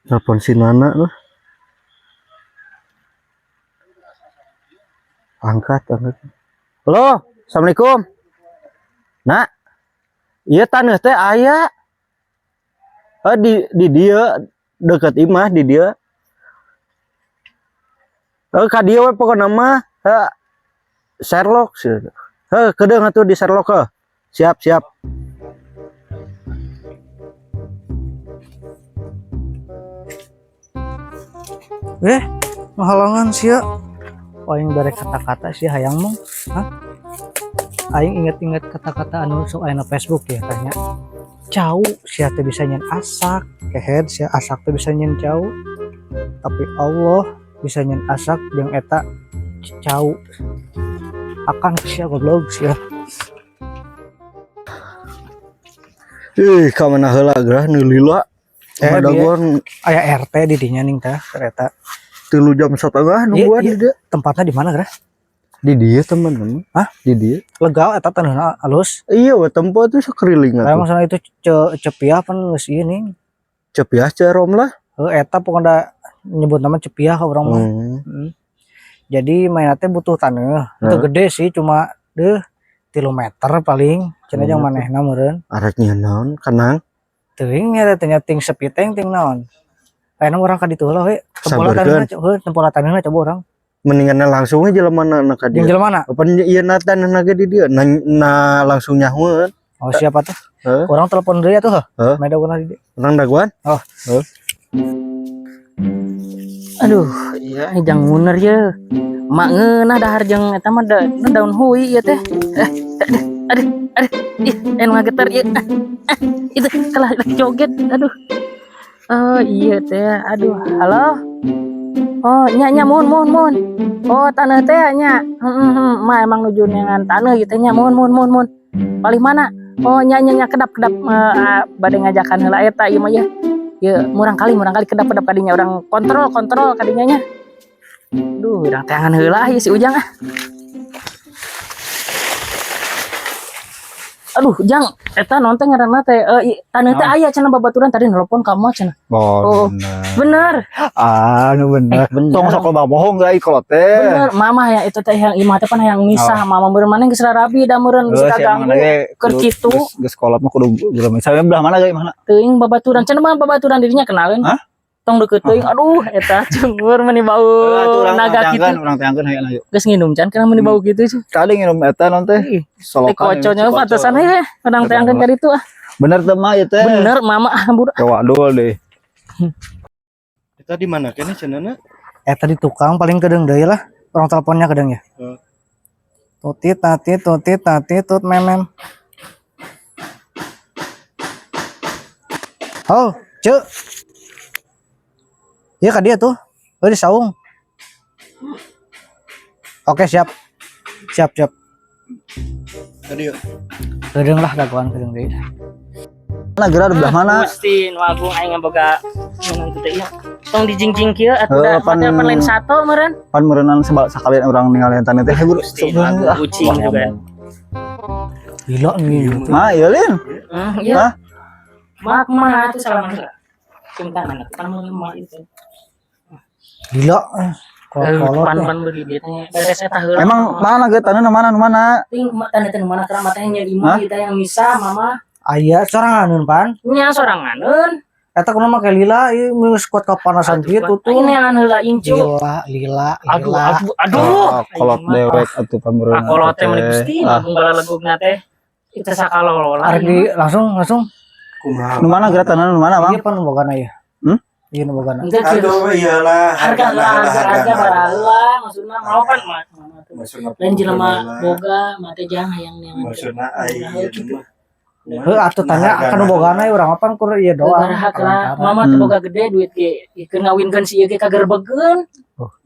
Telepon si Nana lah. Angkat. Halo, assalamualaikum. Nak, iya tanah teh aya. Di dia dekat imah di dia. Ka dia we pokona mah Sherlock sih. Kedeung atuh di Sherlock ke. Siap. Mahalangan sia. Aing dari kata-kata sih hayang mong. Aing inget-inget kata-kata anu sok aya Facebook ya tanya. Cau sia teh bisa nyen asak, kehead sia asak teh bisa nyen cau. Tapi Allah bisa nyen asak jeung eta cau. Akan sia goblok sia. Ka mana heula gerah nu lila. Madagon aya RT di dinya ning teh kereta. 3 jam setengah nungguan di dia. Tempatnya di mana gerah? Di dia teman-teman. Di dia. Legal eta taneuhna alus. Iya we tempat itu sekeliling atuh. Masalah itu cepiah pan geus ieu ning. Cepiah Cerom lah. Eta pokoknya nyebut nama cepiah ka urang mah. Jadi mainnya teh butuh taneuh. Itu gede sih cuma 3 meter paling. Cenah jeung manehna meureun. Areknya naon kanang? Teuing nya teh ting sepi ting naon. Kayaknya orang ka ditu heula we. Tempola taneuhna coba orang. Mendingan langsung aja jelemana ka dia. Jeung jelema? Apa ieu taneuhna ge di dia. Na langsung nyahueun. Oh siapa tuh? Orang telepon deui atuh heuh. Main daguan di dieu. Urang daguan? Oh. Aduh, iya jang muner ye. Mak ngeunah dahar jeung eta mah daun hui ieu teh. Aduh. Ih, ngageter ieu. Itu kalah joget. Aduh. Oh iya teh, aduh, halo. Oh nya mun. Oh tanah teh nya. Mah emang nuju dengan tanah gitu nya mun. Paling mana? Oh nya kedap bade ngajakan heula eta ieu mah ya. Ya murang kali kedap kadinya orang kontrol kadinya nya. Duh, urang tangan heula ieu si Ujang ah. Aduh, Jang, eta nonton ngaranna teh taneuh teh aya cenah babaturan tadi nelpon kamu cenah. Oh, bener. Nu bener. Tong sok loba bohong geuy kalau teh. Bener, mama ya itu teh yang imah teh pan hayang misah, mama beureun maneh geus rabi da meureun geus kaganggu. Keur kitu. Geus kolot mah kudu misah belah mana geuy mana? Teuing babaturan, cenah mah babaturan dirinya kenalan. Tong deukeut teuing. Aduh, eta cungur meuni bau naga kitu. Urang teh angkeun hayang ayo. Geus nginum can kana meuni bau kitu sih. Tadi nginum eta non teh. Solokan. Koconya pantesan we urang teh angkeun ka ditu ah. Bener teh mah ieu teh. Bener mama ah budak. Waduh deh. Kita di mana kene cenana? Eta di tukang paling kedeung deui lah. Orang teleponnya kedeung ya. Tutit tut memem. Oh, Cuk. Iya ka dia tuh. Di saung. Oke, siap. Tadi yuk. Kedeung lah dagoan kedeung deui. Mana geura belah mana? Gusti nu agung aing boga ngeun teh ieu. Tong dijingjing kieu atuh da telepon lain satu meureun. Pan meureunan sakalian urang ningali taneuh teh buru. Ucing juga. Gila nih. Mah ieu lin. Iya. Mak mah atuh salaman heula. Cinta mana kan mah itu. Gila. Pan beri dia tanya beres eta heula. Emang mana ge taneuhna mana nu mana? Ting taneuh teh mana karena matanya imah kita yang misah mama. Aya soranganeun pan? Nya soranganeun. Eta kunaon make lila ieu geus kuat kapanasan kitu tuh. Ini yang heula incu. Lila. Aduh. Kolot dewek atuh pameureun. Kolot teh meuli Gusti ngunggal legugna teh. Kita sakalolola. Arek langsung. Kumaha? Nu mana geura taneuhna nu mana, Bang? Ieu pan bogana ieu. Iya nu bogana. Aduh iyalah harga baraheula maksudna mau kan mah. Lain jelema boga mate jang hayang neangan. Maksudna aya mah. Atuh tanya akan bogana urang apa kur ieu doa. Mama teh boga gede duit ge keur ngawinkeun si ieu ge kagerbegeun.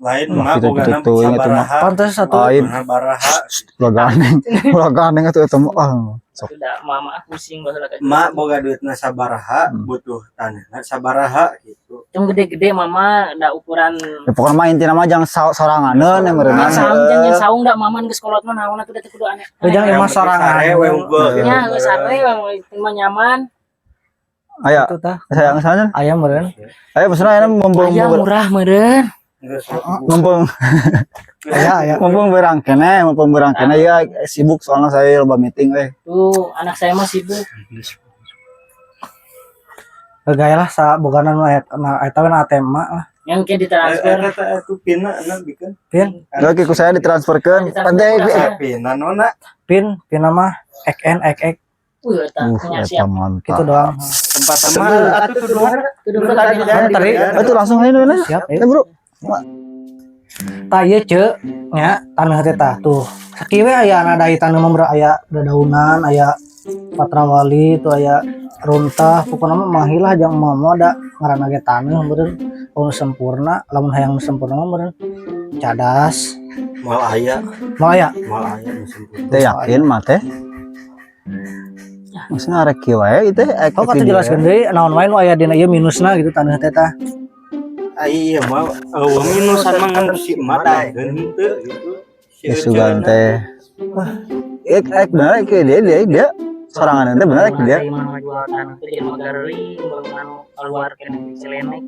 Lain mah bogana sabaraha. Pantes satu baraha. Ulah ganeng atuh eta mah. Sudah mama pusing baheula ka. Mak boga duitna sabaraha butuh taneuhna sabaraha gitu. Yang gede-gede mama da ukuran. Ya pokona mah intina mah jang soranganeun ya meureunna. Jangan saung da mama geus kolot mah naonna kudu aneh. Jangan emang sorangan. Sare we unggul. Nya geus sare mah nyaman. Aya Itu tah. sayang sana. Ayam meureun. Ayo pesan aya mumpung Aya murah meureun. mumpung Aya. mumpung berang kene ya sibuk soalnya saya loba meeting Tuh, anak saya mah sibuk. Gaya lah sa boganan mah eta na tema lah. Yang kayak ditransfer. Itu pina bikin. Pin, Oke ku saya ditransferkeun pandai Pina nona. pin mah ek. Eta nya eta siap. mantap Gitu doang. Tempat sama atuh tuh luar. Tuh dulu tadi Tadi itu langsung aja nih siap. bro Tah ieu ceu nya taneuh teh tah tuh. Sakieu we aya na dai taneuh mah aya dedaunan, aya patrawali tuh aya runtah pokona mah mahilah jang mah ada ngaranna ge taneuh meureun lamun sempurna, lamun hayang sempurna mah meureun cadas. Mal aya musim pun. teh yakin mah teh maksudnya arek kieu wae itu Kau kata jelaskeun deui naon wae nu aya dina ieu minusna gitu taneuh teh tah. Iya mah minusan mah ngan si mata henteu gitu. sugan teh ek bener dia sorangan teh bener dia jual tanah teh jeung magaring bangunan keluar kene celenek.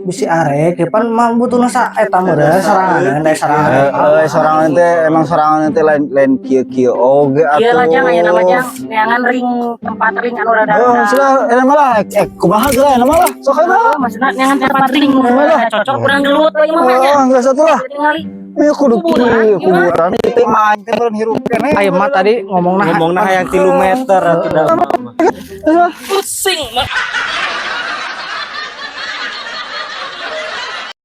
Bisi arek depan mah butuhna sa eta meureun sarangan da sarangan. sorangan teh emang sorangan teh lain kieu oge Ieu atuh lajang aya nama jang neangan ring tempat ring anu rada. sudah enak malah kumaha geus enak malah sok enak Maksudna neangan tempat ring cocok urang gelut we mah nya. enggak satu lah Tingali ya kudu kuburan teh main teh beureun hirup keneh Ayo mah tadi ngomongna Ngomongna hayang 3 meter atuh da. pusing mah.